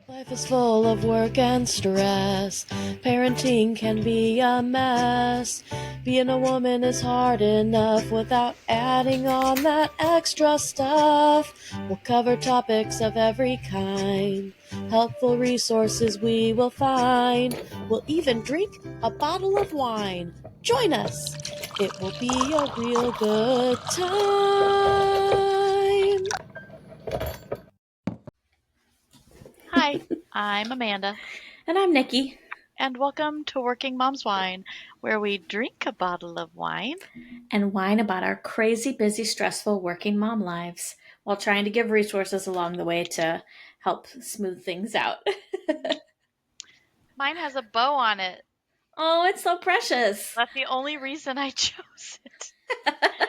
Life is full of work and stress. Parenting can be a mess. Being a woman is hard enough without adding on that extra stuff. We'll cover topics of every kind. Helpful resources we will find. We'll even drink a bottle of wine. Join us. It will be a real good time. Hi, I'm Amanda, And I'm Nikki. and welcome to Working Mom's Wine, where we drink a bottle of wine. And whine about our crazy, busy, stressful working mom lives while trying to give resources along the way to help smooth things out. Mine has a bow on it. Oh, it's so precious. That's the only reason I chose it.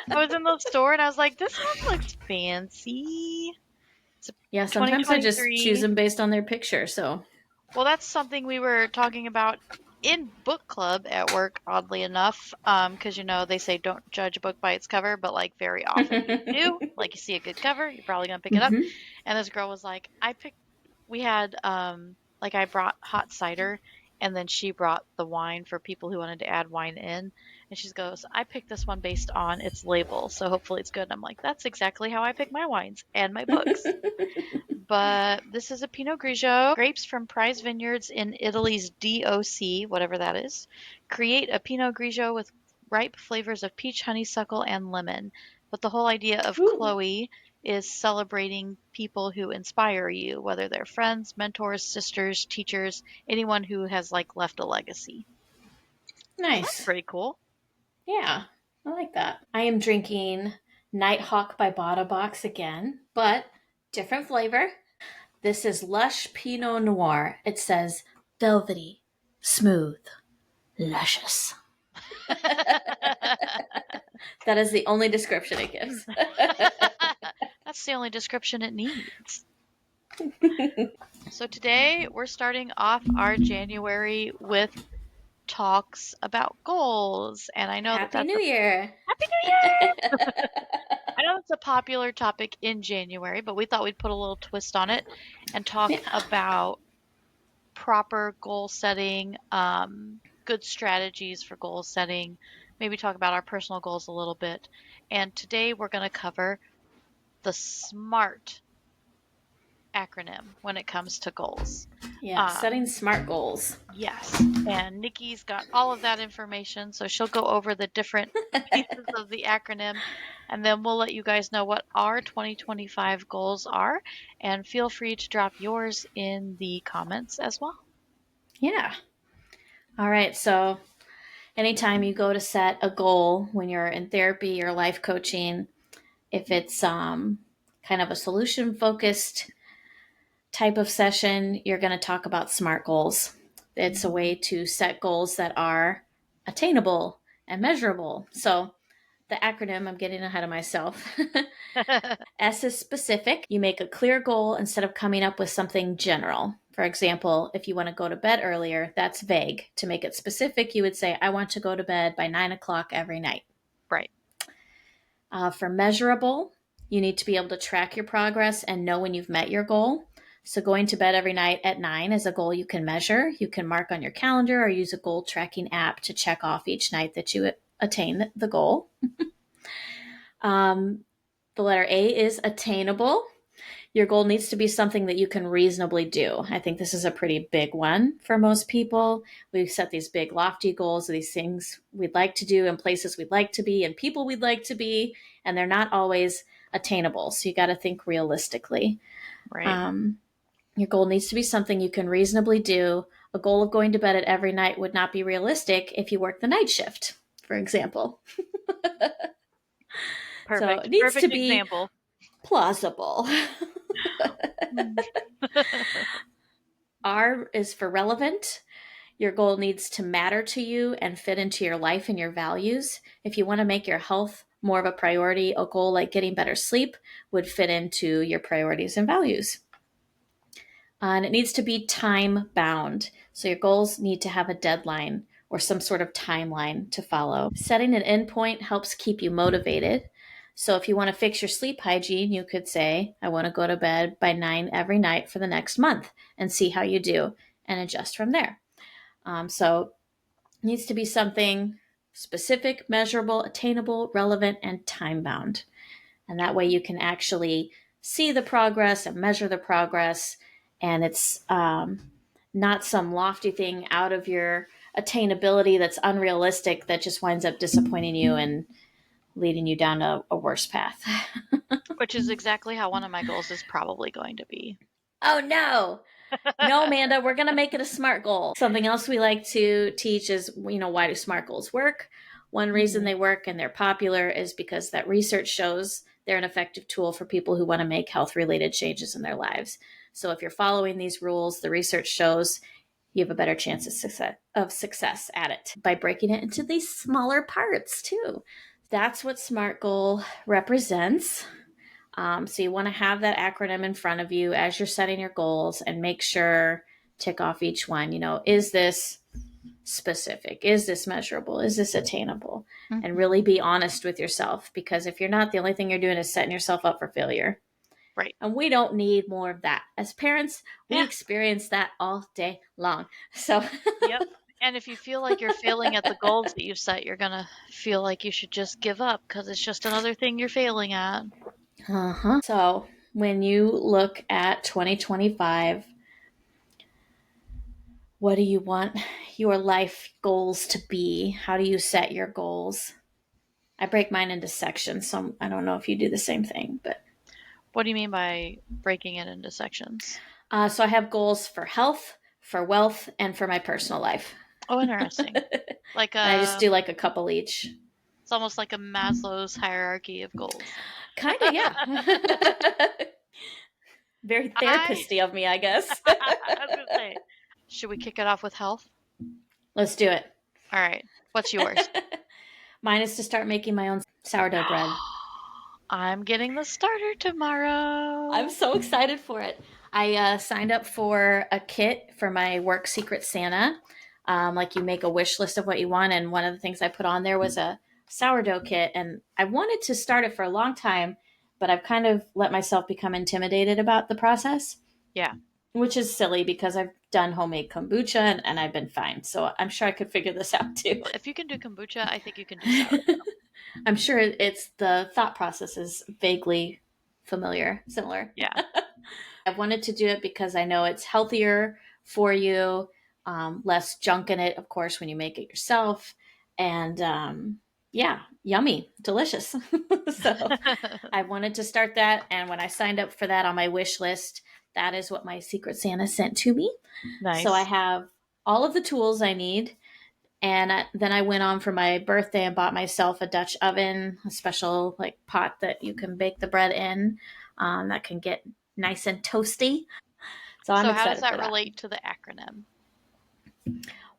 I was in the store and I was like, this one looks fancy. It's a Yeah, sometimes I just choose 2023. them based on their picture. So, Well, that's something we were talking about in book club at work, oddly enough, because they say don't judge a book by its cover, but like very often you do. Like you see a good cover, you're probably gonna pick it up. hmm And this girl was like, we had like I brought hot cider and then she brought the wine for people who wanted to add wine in. And she goes, I picked this one based on its label, so hopefully it's good. And I'm like, that's exactly how I pick my wines and my books. But this is a Pinot Grigio. Grapes from prize vineyards in Italy's DOC, whatever that is, create a Pinot Grigio with ripe flavors of peach, honeysuckle, and lemon. But the whole idea of Ooh, Chloe is celebrating people who inspire you, whether they're friends, mentors, sisters, teachers, anyone who has like left a legacy. So that's nice. pretty cool. Yeah, I like that. I am drinking Nighthawk by Bada Box again, but different flavor. This is Lush Pinot Noir. It says velvety, smooth, luscious. That is the only description it gives. That's the only description it needs. So today we're starting off our January with talks about goals, and I know that Happy that's New a Year. Happy New Year. I know it's a popular topic in January, but we thought we'd put a little twist on it and talk Yeah. about proper goal setting, good strategies for goal setting, maybe talk about our personal goals a little bit. And today we're going to cover the SMART acronym when it comes to goals. Yeah, Um, setting smart goals. Yes, and Nikki's got all of that information, so she'll go over the different pieces of the acronym, and then we'll let you guys know what our 2025 goals are, and feel free to drop yours in the comments as well. Yeah. All right. So, anytime you go to set a goal when you're in therapy or life coaching, if it's kind of a solution focused type of session, you're going to talk about SMART goals. It's a way to set goals that are attainable and measurable. So, the acronym, I'm getting ahead of myself. S is specific. You make a clear goal instead of coming up with something general. For example, if you want to go to bed earlier, that's vague. To make it specific, you would say, I want to go to bed by 9 o'clock every night. Right. For measurable, you need to be able to track your progress and know when you've met your goal. So, going to bed every night at 9 is a goal you can measure. You can mark on your calendar or use a goal tracking app to check off each night that you attain the goal. Um, the letter A is attainable. Your goal needs to be something that you can reasonably do. I think this is a pretty big one for most people. We've set these big, lofty goals, these things we'd like to do and places we'd like to be and people we'd like to be, and they're not always attainable. So you got to think realistically. Right. Um, your goal needs to be something you can reasonably do. A goal of going to bed at every night would not be realistic if you work the night shift, for example. So Perfect. it needs to Perfect be example. plausible. Mm. R is for relevant. Your goal needs to matter to you and fit into your life and your values. If you want to make your health more of a priority, a goal like getting better sleep would fit into your priorities and values. And it needs to be time bound. So your goals need to have a deadline or some sort of timeline to follow. Setting an endpoint helps keep you motivated. So if you want to fix your sleep hygiene, you could say, I want to go to bed by 9 every night for the next month and see how you do and adjust from there. So it needs to be something specific, measurable, attainable, relevant, and time bound. And that way you can actually see the progress and measure the progress. And it's not some lofty thing out of your attainability that's unrealistic that just winds up disappointing you and leading you down a worse path. Which is exactly how one of my goals is probably going to be. Oh no. No, Amanda, we're going to make it a SMART goal. Something else we like to teach is, why do SMART goals work? One reason they work and they're popular is because that research shows they're an effective tool for people who want to make health related changes in their lives. So if you're following these rules, the research shows you have a better chance of success at it by breaking it into these smaller parts too. That's what SMART goal represents. So you want to have that acronym in front of you as you're setting your goals and make sure, tick off each one. Is this specific? Is this measurable? Is this attainable? And really be honest with yourself, because if you're not, the only thing you're doing is setting yourself up for failure. Right. And we don't need more of that. As parents, we experience that all day long. So, yep. And if you feel like you're failing at the goals that you've set, you're going to feel like you should just give up because it's just another thing you're failing at. So when you look at 2025, what do you want your life goals to be? How do you set your goals? I break mine into sections, so I don't know if you do the same thing, but What do you mean by breaking it into sections? so I have goals for health, for wealth, and for my personal life. Oh, interesting. Like And I just do like a couple each. It's almost like a Maslow's hierarchy of goals. Kind of, yeah. Very therapist-y of me, I guess. I was gonna say, should we kick it off with health? Let's do it. All right. What's yours? Mine is to start making my own sourdough bread. I'm getting the starter tomorrow. I'm so excited for it. I signed up for a kit for my work Secret Santa. Like you make a wish list of what you want. And one of the things I put on there was a sourdough kit. And I wanted to start it for a long time, but I've kind of let myself become intimidated about the process. Yeah. Which is silly because I've done homemade kombucha and I've been fine. So I'm sure I could figure this out too. If you can do kombucha, I think you can do sourdough. I'm sure it's the thought process is vaguely similar. Yeah. I wanted to do it because I know it's healthier for you, less junk in it, of course, when you make it yourself. And yeah, yummy, delicious. So I wanted to start that. And when I signed up for that on my wish list, that is what my Secret Santa sent to me. Nice. So I have all of the tools I need. And then I went on for my birthday and bought myself a Dutch oven, a special like pot that you can bake the bread in, that can get nice and toasty. So I'm excited. How does that for that relate to the acronym?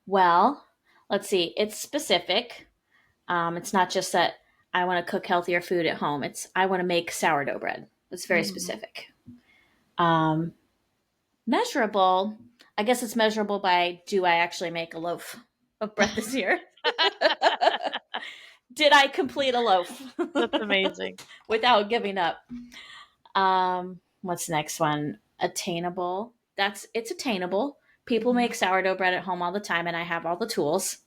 Well, let's see. It's specific. It's not just that I want to cook healthier food at home. It's I want to make sourdough bread. It's very specific. Measurable. I guess it's measurable by, do I actually make a loaf of bread this year? Did I complete a loaf? That's amazing. Without giving up. What's the next one? Attainable. It's attainable. People make sourdough bread at home all the time, and I have all the tools.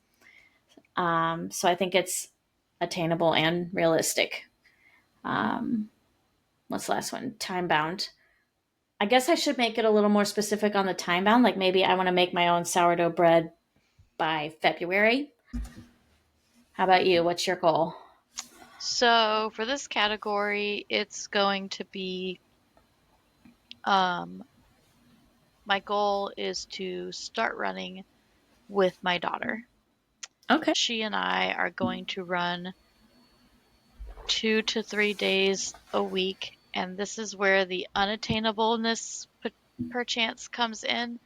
So I think it's attainable and realistic. What's the last one? Time bound. I guess I should make it a little more specific on the time bound. Like maybe I want to make my own sourdough bread by February. How about you? What's your goal? So for this category, it's going to be, my goal is to start running with my daughter. Okay. She and I are going to run 2 to 3 days a week. And this is where the unattainableness perchance comes in,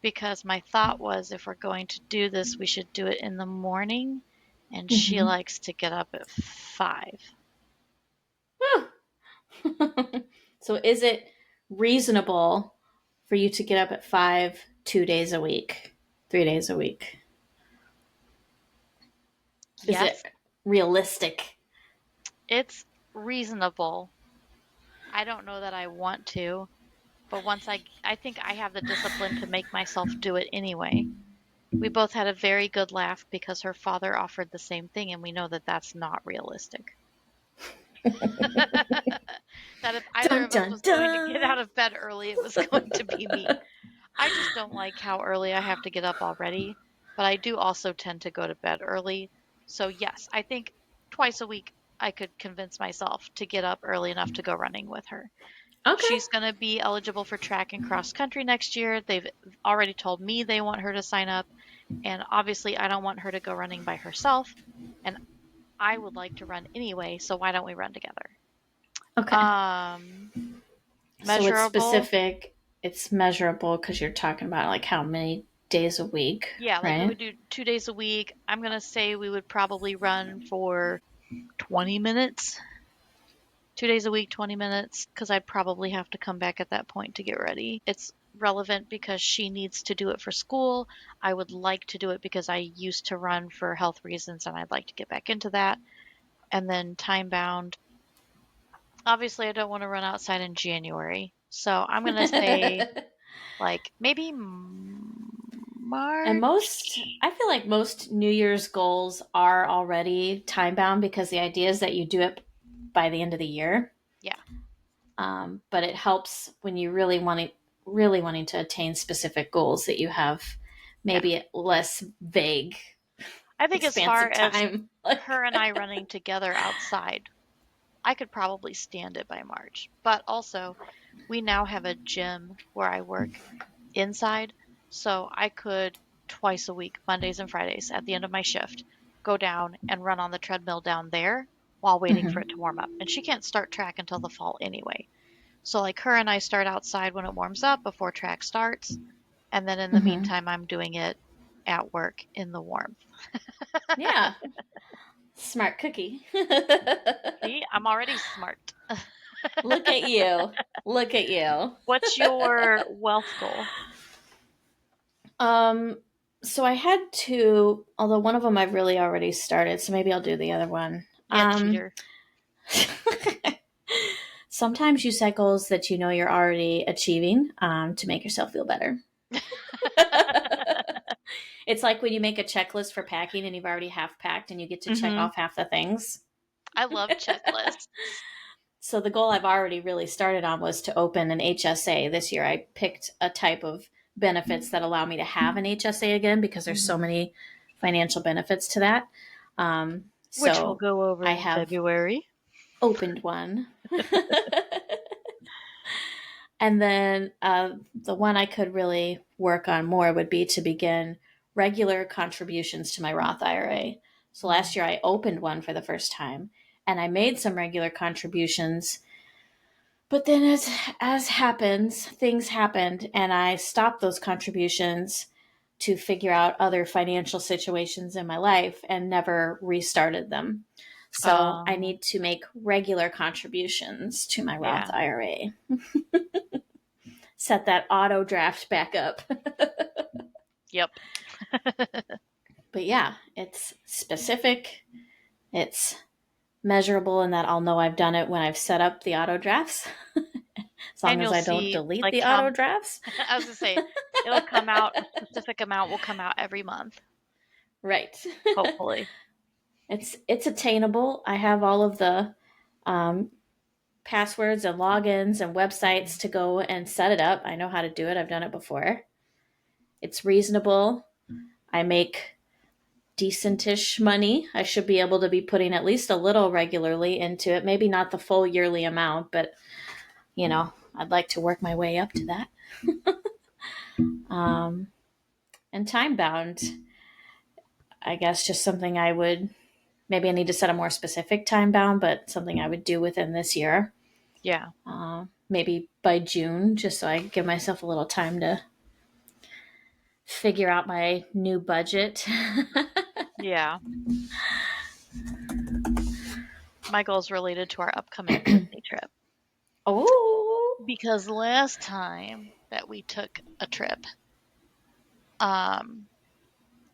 because my thought was, if we're going to do this, we should do it in the morning. And she likes to get up at 5. So is it reasonable for you to get up at 5, 2 days a week, 3 days a week? Yes. Is it realistic? It's reasonable. I don't know that I want to, but once I think I have the discipline to make myself do it anyway. We both had a very good laugh because her father offered the same thing, and we know that that's not realistic. That if either Dun of us dun was going to get dun. out of bed early, it was going to be me. I just don't like how early I have to get up already, but I do also tend to go to bed early. So, yes, I think twice a week I could convince myself to get up early enough to go running with her. Okay. She's going to be eligible for track and cross country next year. They've already told me they want her to sign up, and obviously, I don't want her to go running by herself. And I would like to run anyway, so why don't we run together? Okay. Um, So it's Measurable. specific, it's measurable because you're talking about like how many days a week, Yeah, like we right? would do 2 days a week. I'm going to say we would probably run for 20 minutes. 2 days a week, 20 minutes, because I'd probably have to come back at that point to get ready. It's relevant because she needs to do it for school. I would like to do it because I used to run for health reasons and I'd like to get back into that. And then time bound. Obviously, I don't want to run outside in January. So I'm going to say like maybe And March. most, I feel like most New Year's goals are already time bound because the idea is that you do it by the end of the year. Yeah. But it helps when you really wanting to attain specific goals that you have Yeah. maybe less vague, I think as far expansive as time. Like, her and I running together outside, I could probably stand it by March. But also, we now have a gym where I work inside, so I could twice a week, Mondays and Fridays, at the end of my shift, go down and run on the treadmill down there while waiting for it to mhm. warm up. And she can't start track until the fall anyway. So, like, her and I start outside when it warms up before track starts. And then in the Mhm. meantime, I'm doing it at work in the warmth. Yeah, smart cookie. See, I'm already smart. Look at you. Look at you. What's your wealth goal? Um, so I had two, although one of them I've really already started, so maybe I'll do the other one. Yeah, cheater. Sometimes you set goals that you know you're already achieving to make yourself feel better. It's like when you make a checklist for packing and you've already half packed and you get to check Hmm. off half the things. I love checklists. So the goal I've already really started on was to open an HSA this year. I picked a type of benefits that allow me to have an HSA again because there's so Hmm. many financial benefits to that. Which we'll So go over I in have February. opened one. And then the one I could really work on more would be to begin regular contributions to my Roth IRA. So last Mm. year I opened one for the first time and I made some regular contributions. But then as happens, things happened and I stopped those contributions to figure out other financial situations in my life and never restarted them. So I Um, need to make regular contributions to my Roth yeah. IRA. Set that auto draft back up. Yep. But yeah, it's specific, it's measurable, and that I'll know I've done it when I've set up the auto drafts, as long And as you'll I don't see, delete like, the auto drafts. I was gonna say, it'll come out, a specific amount will come out every month, Right. hopefully. It's attainable. I have all of the um, passwords and logins and websites to go and set it up. I know how to do it. I've done it before. It's reasonable. I make decentish money. I should be able to be putting at least a little regularly into it. Maybe not the full yearly amount, but I'd like to work my way up to that. Um, and time bound, I guess, just something I would maybe I need to set a more specific time bound, but something I would do within this year. Yeah. Maybe by June, just so I give myself a little time to figure out my new budget. Yeah. My goal is related to our upcoming Disney trip. Oh, Because last time that we took a trip, um,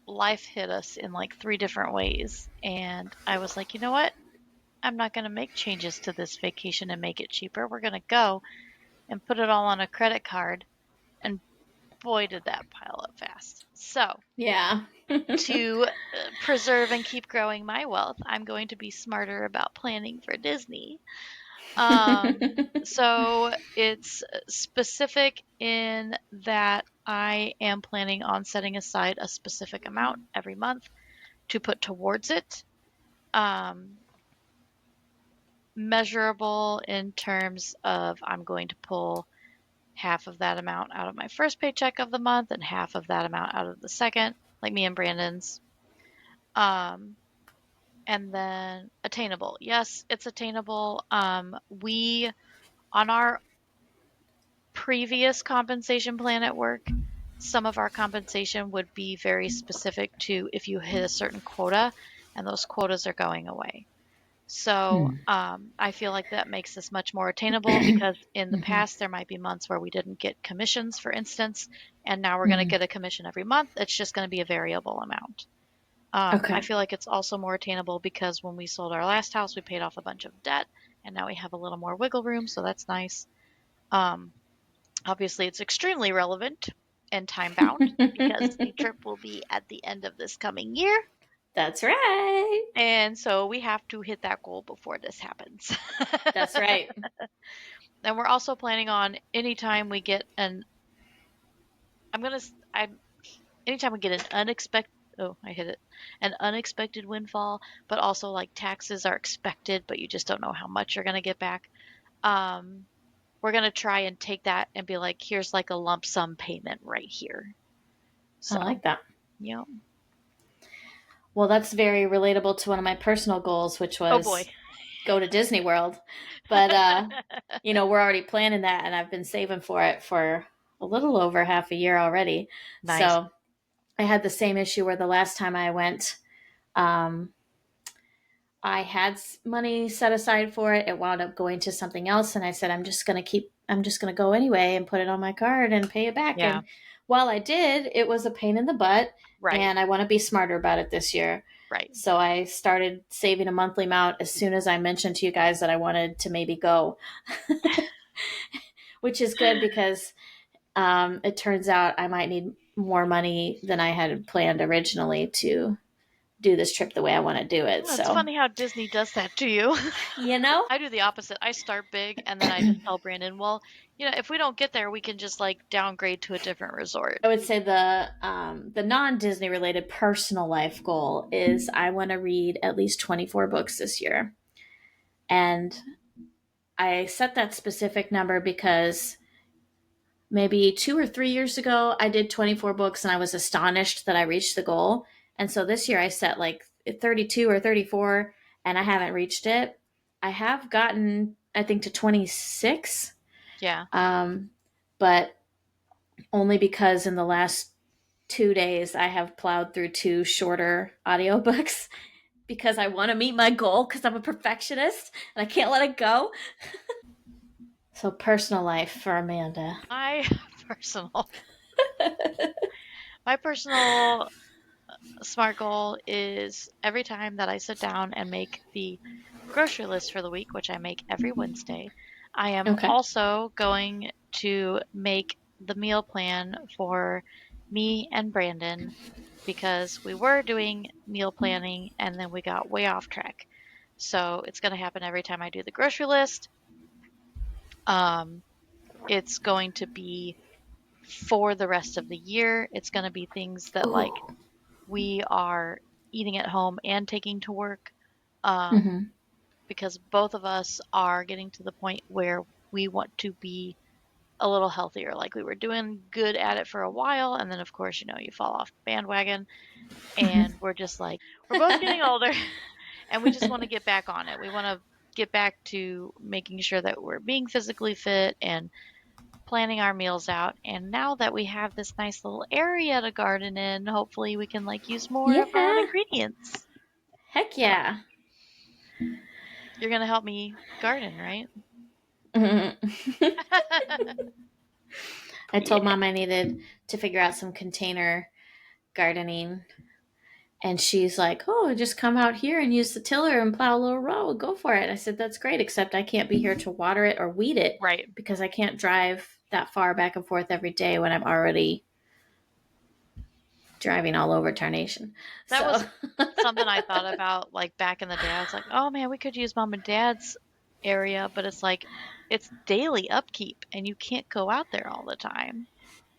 life hit us in like three different ways. And I was like, you know what? I'm not going to make changes to this vacation and make it cheaper. We're going to go and put it all on a credit card. And boy, did that pile up fast. So, Yeah. to preserve and keep growing my wealth, I'm going to be smarter about planning for Disney. So it's specific in that I am planning on setting aside a specific amount every month to put towards it. Um, Measurable in terms of I'm going to pull half of that amount out of my first paycheck of the month and half of that amount out of the second, like me and Brandon's. Um, and then attainable. Yes, it's attainable. We on our previous compensation plan at work, some of our compensation would be very specific to if you hit a certain quota, and those quotas are going away. So Hmm. I feel like that makes this much more attainable because in the Hmm. past there might be months where we didn't get commissions, for instance, and now we're going to Hmm. get a commission every month. It's just going to be a variable amount. I Okay. feel like it's also more attainable because when we sold our last house, we paid off a bunch of debt, and now we have a little more wiggle room, so that's nice. Um, Obviously, it's extremely relevant and time bound because the trip will be at the end of this coming year. That's right. And so we have to hit that goal before this happens. That's right. And we're also planning on anytime we get an I'm gonna I anytime we get an unexpected oh I hit it an unexpected windfall, but also like taxes are expected, but you just don't know how much you're gonna get back. Um, we're gonna try and take that and be like, here's like a lump sum payment right here. I So like that. yeah. Well, that's very relatable to one of my personal goals, which Oh boy. was go to Disney World. But we're already planning that, and I've been saving for it for a little over half a year already. Nice. So I had the same issue where the last time I went, um, I had money set aside for it. It wound up going to something else, and I said, I'm just going to go anyway and put it on my card and pay it back. Yeah. And while I did, it was a pain in the butt, Right. and I want to be smarter about it this year. Right. So I started saving a monthly amount as soon as I mentioned to you guys that I wanted to maybe go, which is good because it turns out I might need more money than I had planned originally to do this trip the way I want to do it. Well, it's So, funny how Disney does that to you. you know, I do the opposite. I start big and then I just tell Brandon, well, if we don't get there, we can just like downgrade to a different resort. I would say the non Disney related personal life goal is I want to read at least 24 books this year, and I set that specific number because maybe 2 or 3 years ago I did 24 books and I was astonished that I reached the goal, and so this year I set like 32 or 34, and I haven't reached it. I have gotten I think to 26, Yeah. um, but only because in the last 2 days I have plowed through two shorter audiobooks because I want to meet my goal because I'm a perfectionist and I can't let it go. So personal life for Amanda. My personal my personal smart goal is every time that I sit down and make the grocery list for the week, which I make every Wednesday, I am Okay. also going to make the meal plan for me and Brandon because we were doing meal planning and then we got way off track. So it's going to happen every time I do the grocery list. Um, it's going to be for the rest of the year. It's going to be things that Ooh. like we are eating at home and taking to work. Um, Mm-hmm. because both of us are getting to the point where we want to be a little healthier. Like we were doing good at it for a while, and then of course, you fall off the bandwagon, and we're just like, we're both getting older, and we just want to get back on it. We want to get back to making sure that we're being physically fit and planning our meals out. And now that we have this nice little area to garden in, hopefully we can like use more of our own Yeah. ingredients. Heck So yeah. you're gonna help me garden, right? Mhm. I told Yeah. mom I needed to figure out some container gardening And she's like, "Oh, just come out here and use the tiller and plow a little row. Go for it." I said, "That's great, except I can't be here to water it or weed it Right. because I can't drive that far back and forth every day when I'm already driving all over Tarnation." That So, was something I thought about like back in the day. I was like, oh man, we could use mom and dad's area, but it's like it's daily upkeep and you can't go out there all the time.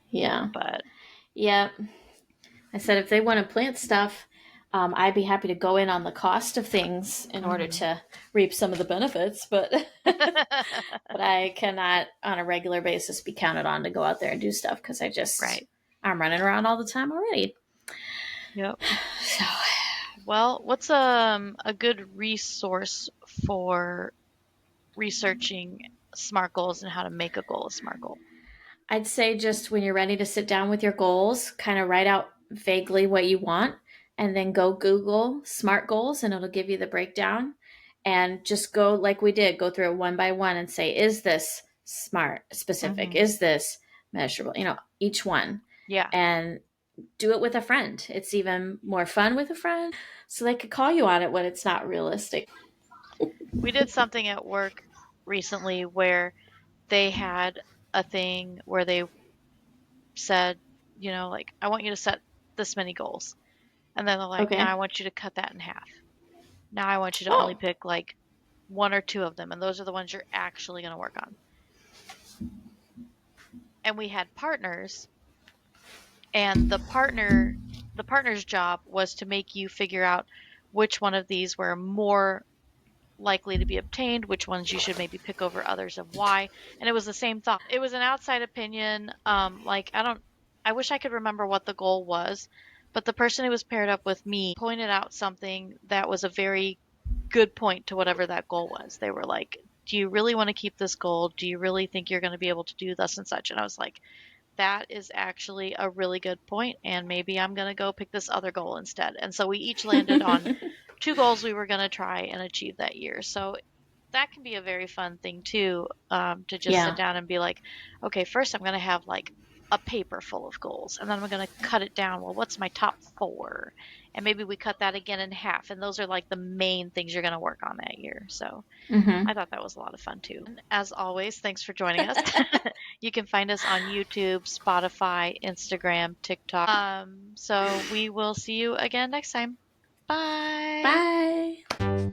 yeah. But Yeah. I said, if they want to plant stuff, I'd be happy to go in on the cost of things in order mhm. to reap some of the benefits, but but I cannot on a regular basis be counted on to go out there and do stuff because Right. I'm running around all the time already. Yep. So Well, what's a good resource for researching SMART goals and how to make a goal a SMART goal? I'd say just when you're ready to sit down with your goals, kind of write out vaguely what you want and then go Google SMART goals and it'll give you the breakdown. And just go like we did, go through it one by one and say, is this SMART specific? Mhm. Is this measurable? Each one. Yeah. And do it with a friend. It's even more fun with a friend. So they could call you on it when it's not realistic. We did something at work recently where they had a thing where they said, like, I want you to set this many goals. And then they're like, now Okay. I want you to cut that in half. Now I want you to only Oh, pick like one or two of them. And those are the ones you're actually going to work on. And we had partners, and the partner's job was to make you figure out which one of these were more likely to be obtained, which ones you should maybe pick over others and why. And it was the same thought. It was an outside opinion. Like I wish I could remember what the goal was, but the person who was paired up with me pointed out something that was a very good point to whatever that goal was. They were like, do you really want to keep this goal? Do you really think you're going to be able to do thus and such? And I was like, that is actually a really good point, and maybe I'm going to go pick this other goal instead. And so we each landed on two goals we were going to try and achieve that year. So that can be a very fun thing too, to just sit yeah. down and be like, okay, first I'm going to have like a paper full of goals, and then I'm going to cut it down. Well, what's my top four? And maybe we cut that again in half. And those are like the main things you're going to work on that year. So Mm-hmm. I thought that was a lot of fun too. And as always, thanks for joining us. You can find us on YouTube, Spotify, Instagram, TikTok. So we will see you again next time. Bye. Bye.